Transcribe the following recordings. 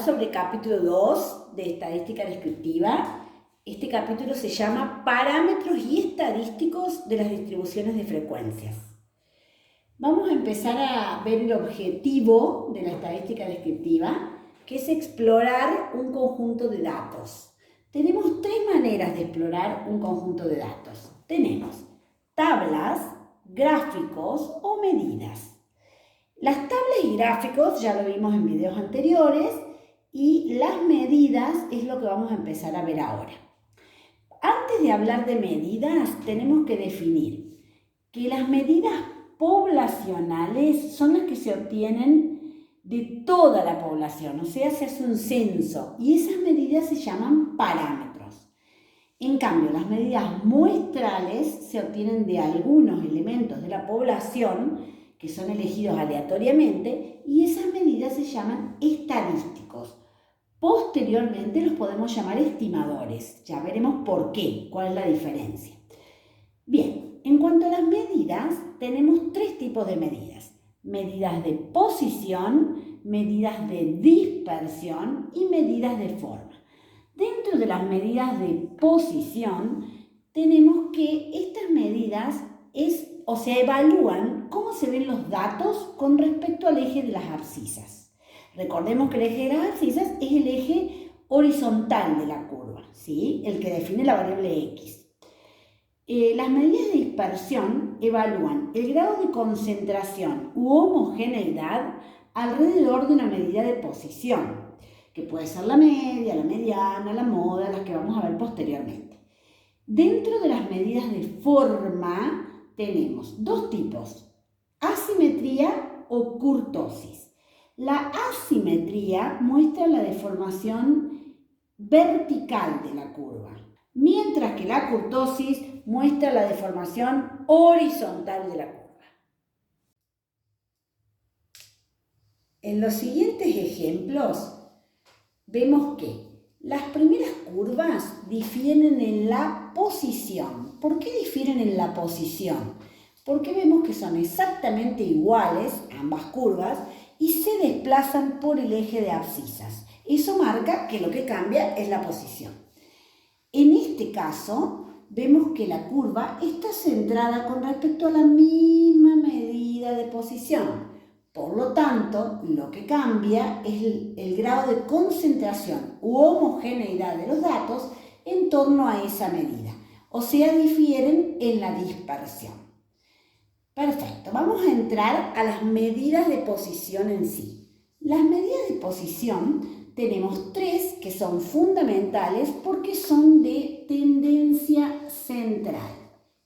sobre capítulo 2 de estadística descriptiva. Este capítulo se llama Parámetros y estadísticos de las distribuciones de frecuencias. Vamos a empezar a ver el objetivo de la estadística descriptiva, que es explorar un conjunto de datos. Tenemos tres maneras de explorar un conjunto de datos. Tenemos tablas, gráficos o medidas. Las tablas y gráficos ya lo vimos en videos anteriores y las medidas es lo que vamos a empezar a ver ahora. Antes de hablar de medidas, tenemos que definir que las medidas poblacionales son las que se obtienen de toda la población, o sea, se hace un censo y esas medidas se llaman parámetros. En cambio, las medidas muestrales se obtienen de algunos elementos de la población que son elegidos aleatoriamente y esas medidas se llaman estadísticos. Posteriormente los podemos llamar estimadores. Ya veremos por qué, cuál es la diferencia. Bien, en cuanto a las medidas, tenemos tres tipos de medidas. Medidas de posición, medidas de dispersión y medidas de forma. Dentro de las medidas de posición, tenemos que estas medidas evalúan cómo se ven los datos con respecto al eje de las abscisas. Recordemos que el eje de las abscisas es el eje horizontal de la curva, ¿sí? El que define la variable x. Las medidas de dispersión evalúan el grado de concentración u homogeneidad alrededor de una medida de posición, que puede ser la media, la mediana, la moda, las que vamos a ver posteriormente. Dentro de las medidas de forma tenemos dos tipos, asimetría o kurtosis. La asimetría muestra la deformación vertical de la curva, mientras que la kurtosis muestra la deformación horizontal de la curva. En los siguientes ejemplos vemos que las primeras curvas difieren en la posición. ¿Por qué difieren en la posición? Porque vemos que son exactamente iguales ambas curvas y se desplazan por el eje de abscisas. Eso marca que lo que cambia es la posición. En este caso, vemos que la curva está centrada con respecto a la misma medida de posición. Por lo tanto, lo que cambia es el grado de concentración u homogeneidad de los datos en torno a esa medida. O sea, difieren en la dispersión. Perfecto, vamos a entrar a las medidas de posición en sí. Las medidas de posición tenemos tres que son fundamentales porque son de tendencia central.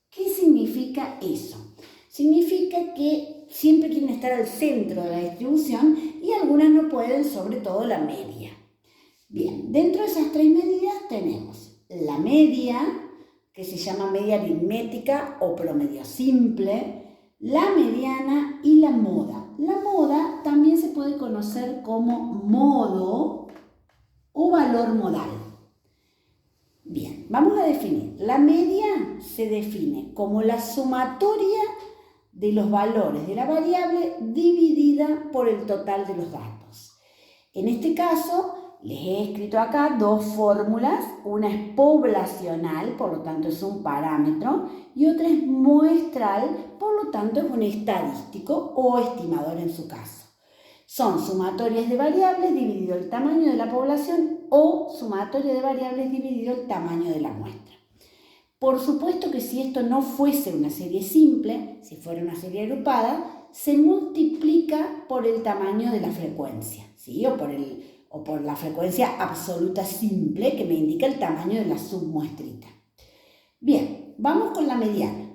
¿Qué significa eso? Significa que siempre quieren estar al centro de la distribución y algunas no pueden, sobre todo la media. Bien, dentro de esas tres medidas tenemos la media, que se llama media aritmética o promedio simple, la mediana y la moda. La moda también se puede conocer como modo o valor modal. Bien, vamos a definir. La media se define como la sumatoria de los valores de la variable dividida por el total de los datos. En este caso, les he escrito acá dos fórmulas. Una es poblacional, por lo tanto es un parámetro, y otra es muestral, por lo tanto es un estadístico o estimador en su caso. Son sumatorias de variables dividido el tamaño de la población o sumatoria de variables dividido el tamaño de la muestra. Por supuesto que si esto no fuese una serie simple, si fuera una serie agrupada, se multiplica por el tamaño de la frecuencia, ¿sí? o por la frecuencia absoluta simple que me indica el tamaño de la submuestrita. Bien, vamos con la mediana.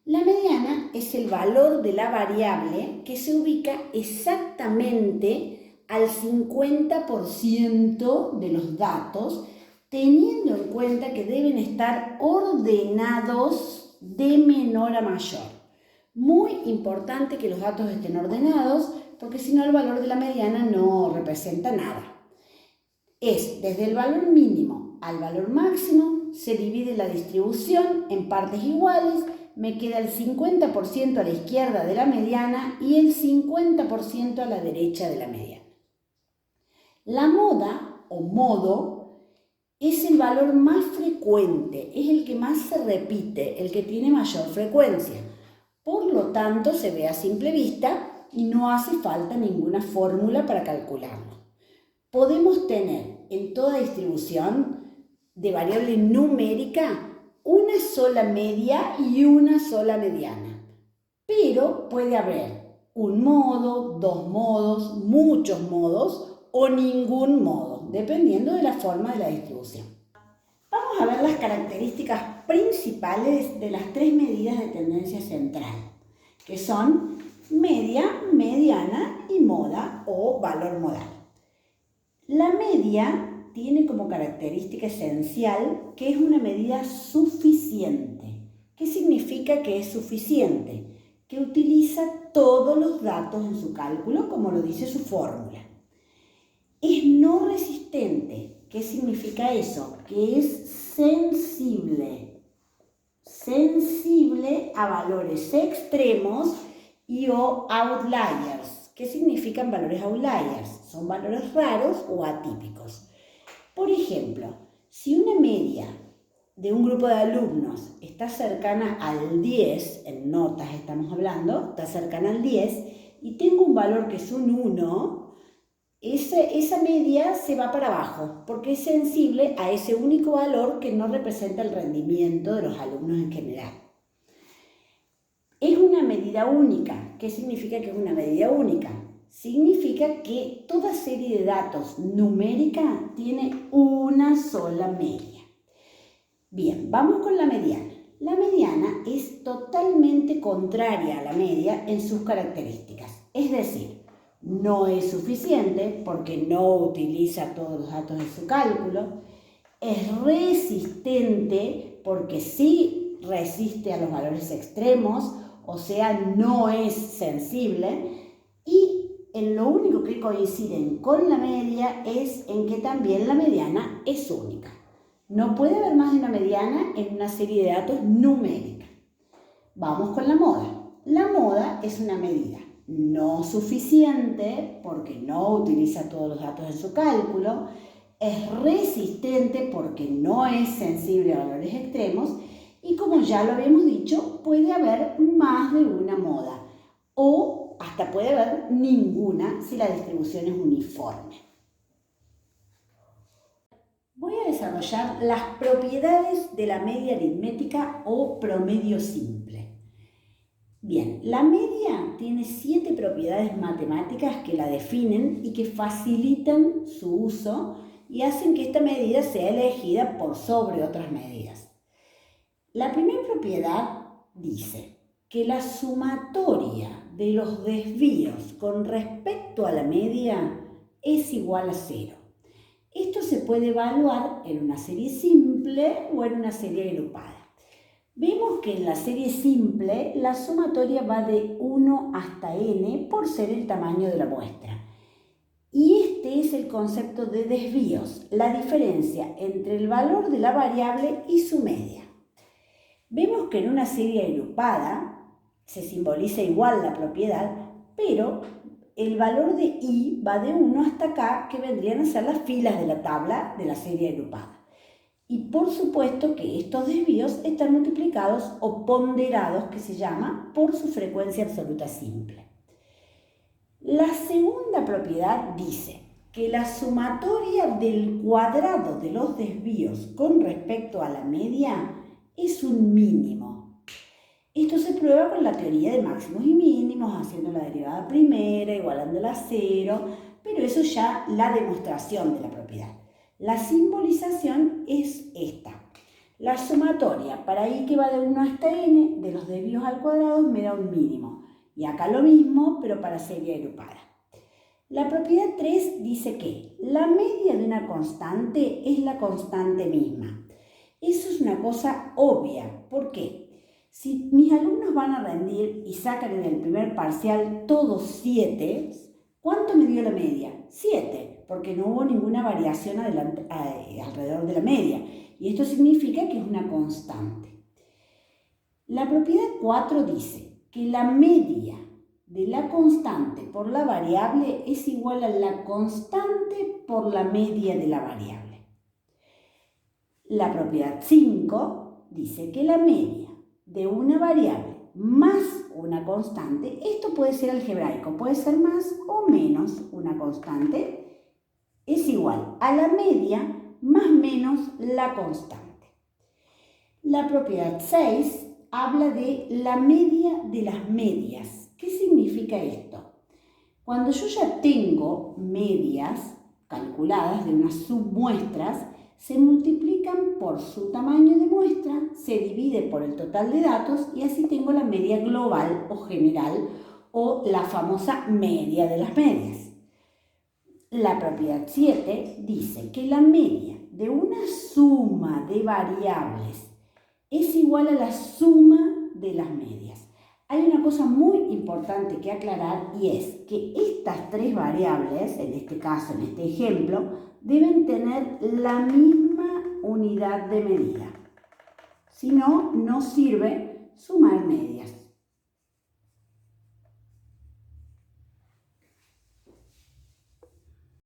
La mediana es el valor de la variable que se ubica exactamente al 50% de los datos, teniendo en cuenta que deben estar ordenados de menor a mayor. Muy importante que los datos estén ordenados, porque si no el valor de la mediana no representa nada. Es desde el valor mínimo al valor máximo, se divide la distribución en partes iguales, me queda el 50% a la izquierda de la mediana y el 50% a la derecha de la mediana. La moda o modo es el valor más frecuente, es el que más se repite, el que tiene mayor frecuencia. Por lo tanto, se ve a simple vista y no hace falta ninguna fórmula para calcularlo. Podemos tener en toda distribución de variable numérica una sola media y una sola mediana, pero puede haber un modo, dos modos, muchos modos o ningún modo, dependiendo de la forma de la distribución. Vamos a ver las características principales de las tres medidas de tendencia central, que son media, mediana y moda o valor modal. La media tiene como característica esencial que es una medida suficiente. ¿Qué significa que es suficiente? Que utiliza todos los datos en su cálculo, como lo dice su fórmula. Es no resistente. ¿Qué significa eso? Que es sensible. Sensible a valores extremos y o outliers. ¿Qué significan valores outliers? Son valores raros o atípicos. Por ejemplo, si una media de un grupo de alumnos está cercana al 10, en notas estamos hablando, está cercana al 10, y tengo un valor que es un 1, esa media se va para abajo, porque es sensible a ese único valor que no representa el rendimiento de los alumnos en general. Es una medida única. ¿Qué significa que es una medida única? Significa que toda serie de datos numérica tiene una sola media. Bien, vamos con la mediana. La mediana es totalmente contraria a la media en sus características. Es decir, no es suficiente porque no utiliza todos los datos en su cálculo. Es resistente porque sí resiste a los valores extremos, o sea, no es sensible. Y en lo único que coinciden con la media es en que también la mediana es única. No puede haber más de una mediana en una serie de datos numérica. Vamos con la moda. La moda es una medida no suficiente porque no utiliza todos los datos en su cálculo, es resistente porque no es sensible a valores extremos y, como ya lo habíamos dicho, puede haber más de una moda o hasta puede haber ninguna si la distribución es uniforme. Voy a desarrollar las propiedades de la media aritmética o promedio simple. Bien, la media tiene 7 propiedades matemáticas que la definen y que facilitan su uso y hacen que esta medida sea elegida por sobre otras medidas. La primera propiedad dice que la sumatoria de los desvíos con respecto a la media es igual a 0. Esto se puede evaluar en una serie simple o en una serie agrupada. Vemos que en la serie simple la sumatoria va de 1 hasta n por ser el tamaño de la muestra. Y este es el concepto de desvíos, la diferencia entre el valor de la variable y su media. Vemos que en una serie agrupada se simboliza igual la propiedad, pero el valor de i va de 1 hasta k, que vendrían a ser las filas de la tabla de la serie agrupada. Y por supuesto que estos desvíos están multiplicados o ponderados, que se llama, por su frecuencia absoluta simple. La segunda propiedad dice que la sumatoria del cuadrado de los desvíos con respecto a la media es un mínimo. Esto se prueba con la teoría de máximos y mínimos, haciendo la derivada primera, igualándola a 0, pero eso ya la demostración de la propiedad. La simbolización es esta. La sumatoria para i que va de 1 hasta n de los desvíos al cuadrado me da un mínimo. Y acá lo mismo, pero para serie agrupada. La propiedad 3 dice que la media de una constante es la constante misma. Eso es una cosa obvia. ¿Por qué? Si mis alumnos van a rendir y sacan en el primer parcial todos 7, ¿cuánto me dio la media? 7, porque no hubo ninguna variación alrededor de la media. Y esto significa que es una constante. La propiedad 4 dice que la media de la constante por la variable es igual a la constante por la media de la variable. La propiedad 5 dice que la media de una variable más una constante, esto puede ser algebraico, puede ser más o menos una constante, es igual a la media más menos la constante. La propiedad 6 habla de la media de las medias. ¿Qué significa esto? Cuando yo ya tengo medias calculadas de unas submuestras, se multiplican por su tamaño de muestra, se divide por el total de datos y así tengo la media global o general o la famosa media de las medias. La propiedad 7 dice que la media de una suma de variables es igual a la suma de las medias. Hay una cosa muy importante que aclarar y es que estas tres variables, en este caso, en este ejemplo, deben tener la misma unidad de medida. Si no, no sirve